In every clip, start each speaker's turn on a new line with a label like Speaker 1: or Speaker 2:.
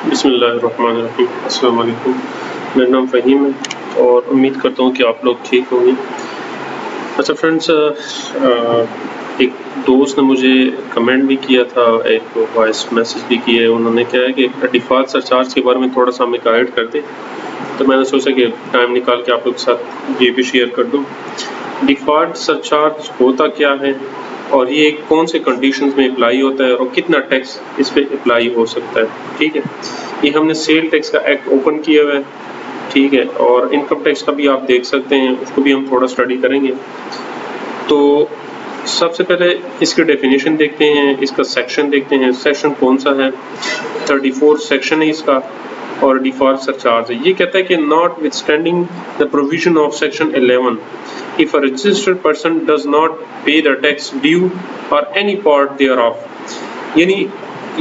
Speaker 1: बिस्मिल्लाहिर्रहमानिर्रहीम। अस्सलाम वालेकुम। मेरा नाम फ़हीम है और उम्मीद करता हूँ कि आप लोग ठीक होंगे। अच्छा फ्रेंड्स, एक दोस्त ने मुझे कमेंट भी किया था, एक वॉइस मैसेज भी किया है। उन्होंने क्या है कि डिफ़ॉल्ट सरचार्ज के बारे में थोड़ा-सा हमें गाइड कर दें। तो मैंने सोचा कि टाइम निकाल के आप लोग के साथ ये भी शेयर कर दूँ। डिफ़ॉल्ट सरचार्ज होता क्या है और ये कौन से कंडीशंस में अप्लाई होता है और कितना टैक्स इस पे अप्लाई हो सकता है, ठीक है? ये हमने सेल टैक्स का एक्ट ओपन किया हुआ है, ठीक है? और इनकम टैक्स का भी आप देख सकते हैं, उसको भी हम थोड़ा स्टडी करेंगे। तो सबसे पहले इसकी डेफिनेशन देखते हैं, इसका सेक्शन देखते हैं। सेक्शन कौन सा है? 34 सेक्शन है इसका और डिफ़ॉल्ट सरचार्ज है। ये कहता है कि notwithstanding the provision of section 11 if a registered person does not pay the tax due or any part thereof, यानी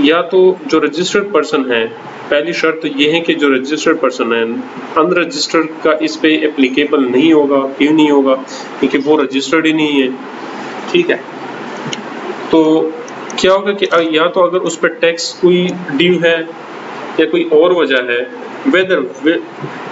Speaker 1: या तो जो रजिस्टर्ड पर्सन है, पहली शर्त तो ये है कि जो रजिस्टर्ड पर्सन है, अनरजिस्टर्ड का इस पे एप्लीकेबल नहीं होगा। क्यों नहीं होगा? क्योंकि वो रजिस्टर्ड ही नहीं है, ठीक है? तो क्या होगा कि या तो अगर उस पर टैक्स कोई ड्यू है या कोई और वजह है, वेदर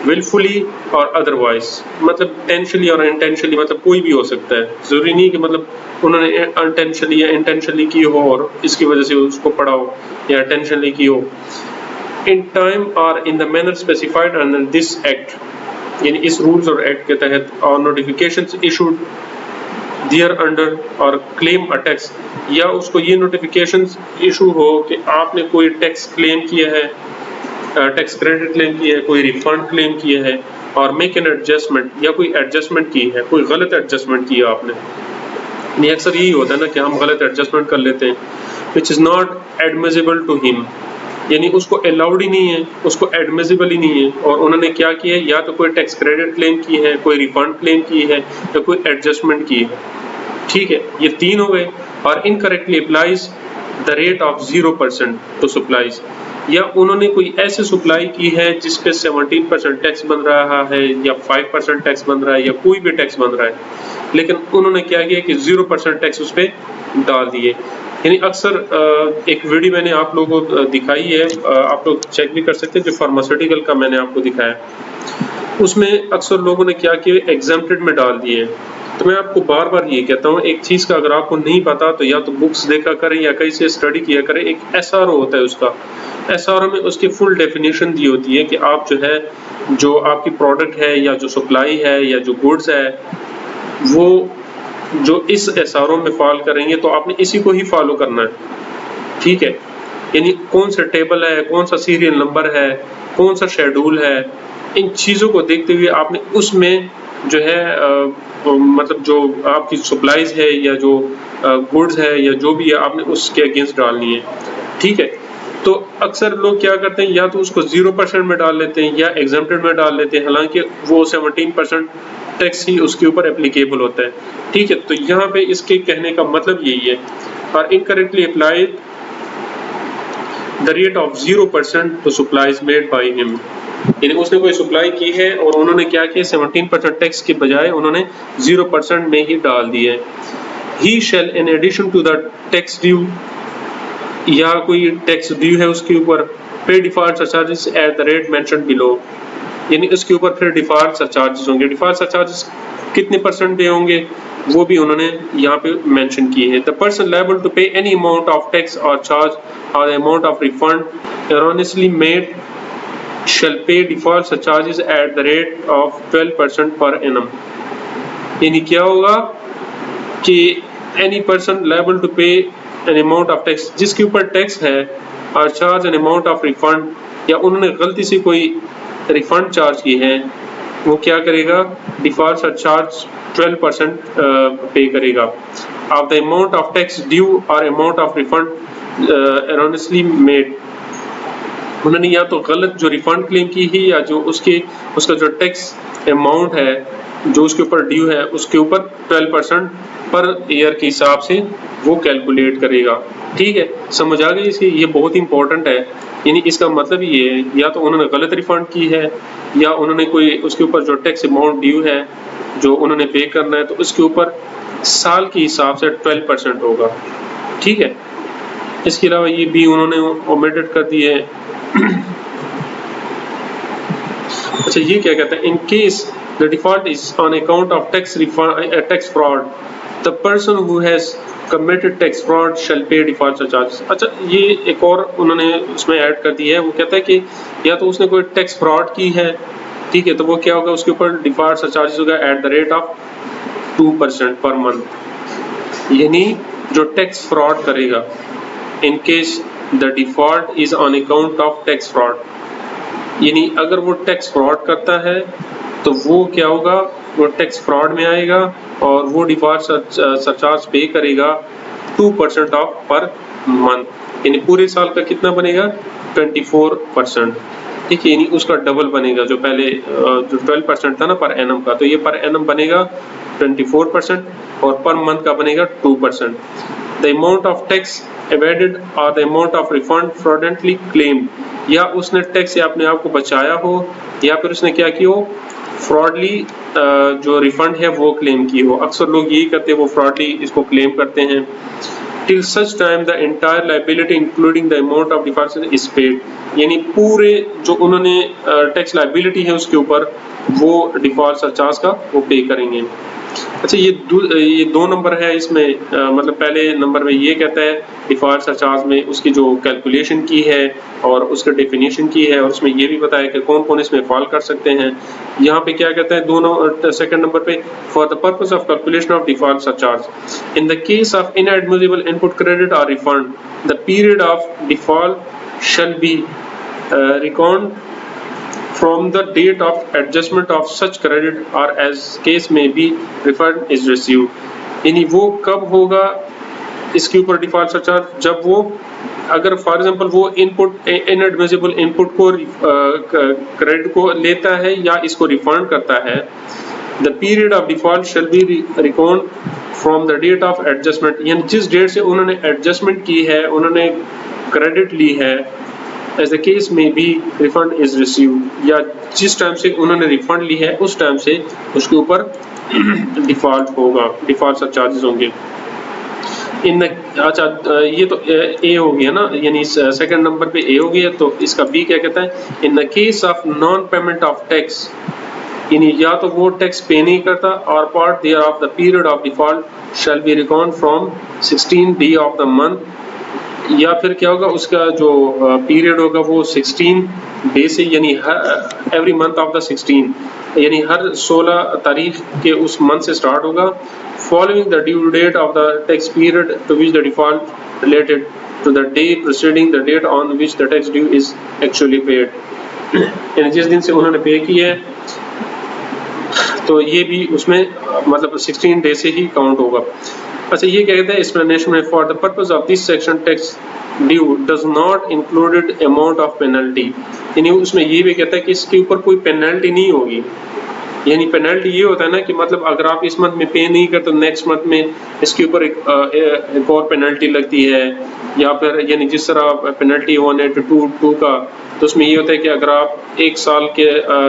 Speaker 1: विलफुली और अदरवाइज, मतलब टेंशनली और इंटेंशनली, मतलब कोई भी हो सकता है। जरूरी नहीं कि मतलब उन्होंने अनटेंशनली या इंटेंशनली की हो और इसकी वजह से उसको पड़ा हो, या टेंशनली की हो। इन टाइम और in the manner specified under this act, यानी इस रूल्स और एक्ट के तहत, और नोटिफिकेशंस इशूड दियर अंडर और क्लेम अ टैक्स, या उसको ये नोटिफिकेशंस इशू हो कि आपने कोई टैक्स क्लेम किया है, टैक्स क्रेडिट क्लेम किया है, कोई रिफंड क्लेम किया है, और मेक एन एडजस्टमेंट, या कोई एडजस्टमेंट की है, कोई गलत एडजस्टमेंट किया आपने। नहीं, अक्सर यही होता है ना कि हम गलत एडजस्टमेंट कर लेते हैं, which is not admissible to him, यानी उसको अलाउड ही नहीं है, उसको एडमिसिबल ही नहीं है। और उन्होंने क्या किया है? या तो कोई टैक्स क्रेडिट क्लेम की है, कोई रिफंड क्लेम की है, या कोई एडजस्टमेंट की है, ठीक है? ये तीन हो गए। और incorrectly applies the rate of 0% to supplies, या उन्होंने कोई ऐसे सप्लाई की है जिस पे 17% टैक्स बन रहा है, या 5% टैक्स बन रहा है, या कोई भी टैक्स बन रहा है, लेकिन उन्होंने क्या किया कि 0% टैक्स उस पर डाल दिए। यानी अक्सर एक वीडियो मैंने आप लोगों को दिखाई है, आप लोग चेक भी कर सकते हैं, जो फार्मास्यूटिकल का मैंने आपको दिखाया, उसमें अक्सर लोगों ने क्या किया, एग्जम्प्टेड में डाल दिए। तो मैं आपको बार बार ये कहता हूँ, एक चीज़ का अगर आपको नहीं पता तो या तो बुक्स देखा करें या कहीं से स्टडी किया करें। एक SRO होता है, उसका SRO में उसकी फुल डेफिनेशन दी होती है कि आप जो है, जो आपकी प्रोडक्ट है या जो सप्लाई है या जो गुड्स है, वो जो इस SRO में फॉलो करेंगे तो आपने इसी को ही फॉलो करना है, ठीक है? यानी कौन सा टेबल है, कौन सा सीरियल नंबर है, कौन सा शेड्यूल है, इन चीज़ों को देखते हुए आपने उसमें जो है मतलब जो आपकी सप्लाईज है या जो गुड्स है या जो भी है, आपने उसके अगेंस्ट डालनी है, ठीक है? तो अक्सर लोग क्या करते हैं, या तो उसको 0% में डाल लेते हैं या एग्जम्प्टेड में डाल लेते हैं, हालांकि वो 17% टैक्स ही उसके ऊपर एप्लीकेबल होता है, ठीक है? तो यहाँ पे इसके कहने का मतलब यही है। और incorrectly applied the rate of 0% to supplies made by him, यानी उसने कोई सप्लाई की है और उन्होंने क्या किया, 17% टैक्स के बजाय उन्होंने 0% में ही डाल दिया है। He shall in addition to the tax due, या कोई टैक्स ड्यू है उसके ऊपर, pay default surcharges at the rate mentioned below, यानी उसके ऊपर फिर डिफॉल्ट सरचार्जेस होंगे। डिफॉल्ट सरचार्जेस कितने परसेंट पे होंगे वो भी उन्होंने यहाँ पे मेंशन की है। द पर्सन लायबल टू पे एनी अमाउंट ऑफ टैक्स और चार्ज और amount of refund erroneously made shall pay default surcharges at the rate of 12% per annum, यानी क्या होगा कि any person liable to pay an amount of tax, जिसके ऊपर tax है, और charge an amount of refund, या उन्होंने गलती से कोई रिफंड चार्ज की है, वो क्या करेगा, डिफॉल्ट सरचार्ज 12% पे करेगा of the amount of tax due और amount of refund erroneously made, उन्होंने या तो गलत जो रिफंड क्लेम की ही, या जो उसका जो टैक्स अमाउंट है जो उसके ऊपर ड्यू है, उसके ऊपर 12% पर ईयर के हिसाब से वो कैलकुलेट करेगा, ठीक है? समझ आ गई इसकी? ये बहुत इंपॉर्टेंट है। यानी इसका मतलब ये है, या तो उन्होंने गलत रिफंड की है, या उन्होंने कोई उसके ऊपर जो टैक्स अमाउंट ड्यू है जो उन्होंने पे करना है, तो उसके ऊपर साल के हिसाब से 12% होगा, ठीक है? इसके अलावा ये भी उन्होंने ओमिटेड कर दी है अच्छा ये क्या कहता है, in case the default is on account of tax fraud the person who has committed tax fraud shall pay default charges. अच्छा ये एक और उन्होंने उसमें ऐड कर दिया है, वो कहता है कि या तो उसने कोई टैक्स फ्रॉड की है, ठीक है, तो वो क्या होगा, उसके ऊपर डिफॉल्ट चार्जेस होगा eight the rate of 2% per month. यानी जो टैक्स फ्रॉड करेगा, इन case the default is on account of tax fraud, यानी अगर वो टैक्स फ्रॉड करता है तो वो क्या होगा, वो टैक्स फ्रॉड में आएगा और वो डिफॉल्ट सरचार्ज पे करेगा 2% ऑफ पर मंथ, यानी पूरे साल का कितना बनेगा 24%, ठीक है, यानी उसका डबल बनेगा। जो पहले जो 12% था ना पर एनम का, तो ये पर एनम बनेगा 24% और पर मंथ का बनेगा 2%। The amount of tax evaded और the amount of refund fraudulently claimed, या उसने टैक्स से अपने आप को बचाया हो या फिर उसने क्या किया हो, फ्रॉडली जो रिफंड है वो क्लेम की हो। अक्सर लोग यही करते हैं, वो फ्रॉडली इसको क्लेम करते हैं। Till such time the entire liability including the amount of default is paid, यानी पूरे जो उन्होंने टैक्स लायबिलिटी है उसके ऊपर वो डिफॉल्ट सरचार्ज का वो पे करेंगे। अच्छा ये 2 नंबर है इसमें, मतलब पहले नंबर में ये कहता है डिफॉल्ट सरचार्ज में उसकी जो कैलकुलेशन की है और उसका डेफिनेशन की है, और उसमें ये भी बताया कि कौन कौन इसमें फॉल कर सकते हैं। यहाँ पे क्या कहता है दोनों सेकंड नंबर पे, for the purpose of calculation of default surcharge in the case of inadmissible input credit और refund the period of default shall be reckoned from the date of adjustment of such credit or as case may be refund is received, यानी वो कब होगा इसके ऊपर default surcharge, जब वो अगर फॉर एग्जांपल वो इनपुट इनएडमिसिबल इनपुट को क्रेडिट को लेता है या इसको रिफंड करता है, the period of default shall be record from the date of adjustment, यानी जिस डेट से उन्होंने एडजस्टमेंट की है, उन्होंने क्रेडिट ली है, as the case may be refund is received, या जिस टाइम से उन्होंने रिफंड ली है उस टाइम से उसके ऊपर डिफॉल्ट होगा, डिफॉल्ट चार्जेस होंगे। इन अच्छा ये तो ए हो गया ना, यानी सेकंड नंबर पे ए हो गया, तो इसका बी क्या कहता है, in the case of non payment of tax, यानी या तो वो टैक्स पे नहीं करता और part thereof the period of default shall be record from 16 day of the month, या फिर क्या होगा उसका जो पीरियड होगा वो 16 डे से, यानी एवरी मंथ ऑफ द 16, यानी हर 16 तारीख के उस मंथ से स्टार्ट होगा, following the due date of the tax period to which the default related to the day preceding the date on which the tax due is actually paid, यानी जिस दिन से उन्होंने पे की है तो ये भी उसमें मतलब 16 डे से ही काउंट होगा। अच्छा ये क्या कहते हैं एक्सप्लेनेशन में, for the purpose of this section tax due does not included amount of penalty, यानी उसमें ये भी कहता है कि इसके ऊपर कोई पेनल्टी नहीं होगी, यानी पेनल्टी ये होता है ना कि मतलब अगर आप इस मंथ में पे नहीं करते तो नेक्स्ट मंथ में इसके ऊपर एक और पेनल्टी लगती है, या फिर यानी जिस तरह पेनल्टी 182 का, तो उसमें ये होता है कि अगर आप 1 साल के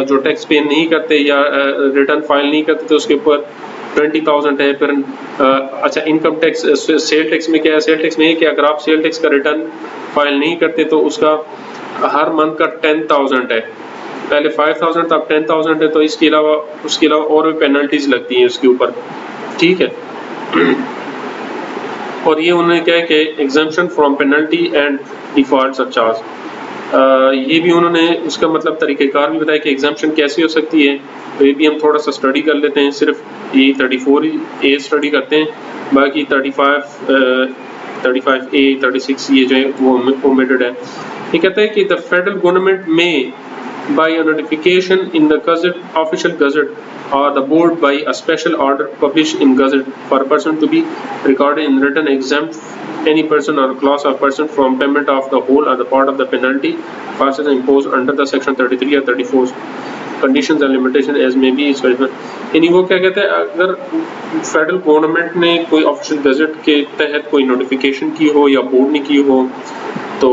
Speaker 1: जो टैक्स पे नहीं करते या रिटर्न फाइल नहीं करते तो उसके ऊपर 20,000 है। फिर अच्छा इनकम टैक्स सेल टैक्स में क्या है, सेल टैक्स में है कि अगर आप सेल टैक्स का रिटर्न फाइल नहीं करते तो उसका हर मंथ का 10,000 है, पहले 5,000 था अब 10,000 है, तो उसके अलावा और भी पेनल्टीज लगती हैं उसके ऊपर, ठीक है। और ये उन्होंने क्या है कि exemption from penalty and default surcharge, ये भी उन्होंने उसका मतलब तरीक़ेकार भी बताया कि एग्जम्पशन कैसे हो सकती है, तो ये भी हम थोड़ा सा स्टडी कर लेते हैं। सिर्फ ये 34A स्टडी करते हैं, बाकी 35A 36 ये जो है वो ओमिटेड है। ये कहता है कि द फेडरल गवर्नमेंट में by a notification in the Gazette, official Gazette, or the board by a special order published in Gazette for a person to be recorded in written exempt any person or class of person from payment of the whole or the part of the penalty charges imposed under the section 33 or 34 conditions and limitation as may be specified, यानी वो क्या कहते हैं, अगर federal government ने कोई official gazette के तहत कोई नोटिफिकेशन की हो या बोर्ड ने की हो तो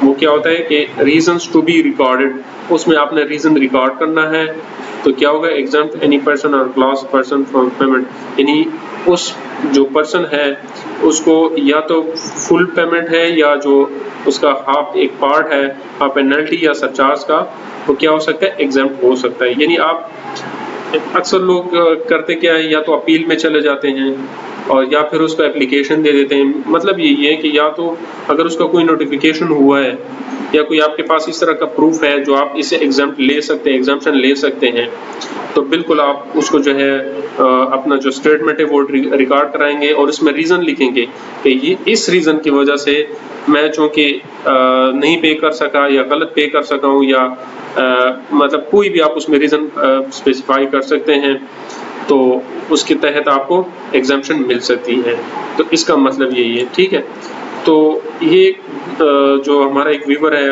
Speaker 1: वो क्या होता है कि रीजंस टू बी रिकॉर्डेड, उसमें आपने रीजन रिकॉर्ड करना है। तो क्या होगा, एग्जाम्प्ट एनी पर्सन और क्लास पर्सन फ्रॉम पेमेंट, यानी उस जो पर्सन है उसको या तो फुल पेमेंट है या जो उसका हाफ एक पार्ट है, हाफ पेनल्टी या सरचार्ज का, वो क्या हो सकता है, एग्जाम्प्ट हो सकता है। यानी आप अक्सर लोग करते क्या है, या तो अपील में चले जाते हैं और या फिर उसको एप्लीकेशन दे देते हैं। मतलब यही है कि या तो अगर उसका कोई नोटिफिकेशन हुआ है या कोई आपके पास इस तरह का प्रूफ है जो आप इसे एग्जाम्प्ट ले सकते हैं, एग्जाम्पशन ले सकते हैं, तो बिल्कुल आप उसको जो है अपना जो स्टेटमेंट है वो रिकॉर्ड कराएंगे और इसमें रीज़न लिखेंगे कि ये इस रीज़न की वजह से मैं चूँकि नहीं पे कर सका या गलत पे कर सका हूँ, या मतलब कोई भी आप उसमें रीज़न स्पेसिफाई कर सकते हैं, तो उसके तहत आपको एग्जाम्पशन मिल सकती है। तो इसका मतलब यही है, ठीक है। तो ये जो हमारा एक व्यूवर है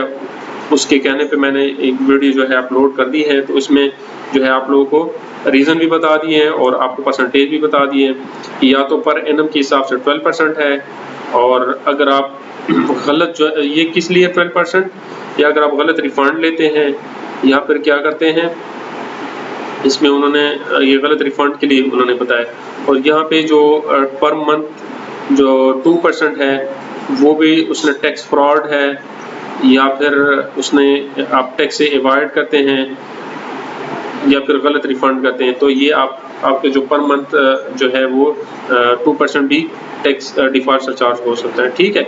Speaker 1: उसके कहने पे मैंने एक वीडियो जो है अपलोड कर दी है, तो इसमें जो है आप लोगों को रीज़न भी बता दिए हैं और आपको परसेंटेज भी बता दिए हैं। या तो पर एनम के हिसाब से 12% है, और अगर आप गलत जो ये किस लिए 12%, या अगर आप गलत रिफंड लेते हैं या फिर क्या करते हैं, इसमें उन्होंने ये गलत रिफंड के लिए उन्होंने बताया। और यहाँ पे जो पर मंथ जो 2% है वो भी उसने टैक्स फ्रॉड है, या फिर उसने आप टैक्स से अवॉइड करते हैं या फिर गलत रिफंड करते हैं, तो ये आपके जो पर मंथ जो है वो 2% भी टैक्स डिफॉल्ट सरचार्ज हो सकता है, ठीक है।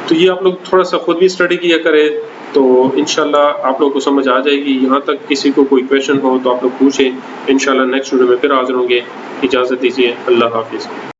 Speaker 1: तो ये आप लोग थोड़ा सा खुद भी स्टडी किया करें, तो इंशाल्लाह आप लोग को समझ आ जाएगी। यहाँ तक किसी को कोई क्वेश्चन हो तो आप लोग पूछें, इंशाल्लाह नेक्स्ट वीडियो में फिर हाजिर होंगे। इजाज़त दीजिए, अल्लाह हाफिज़।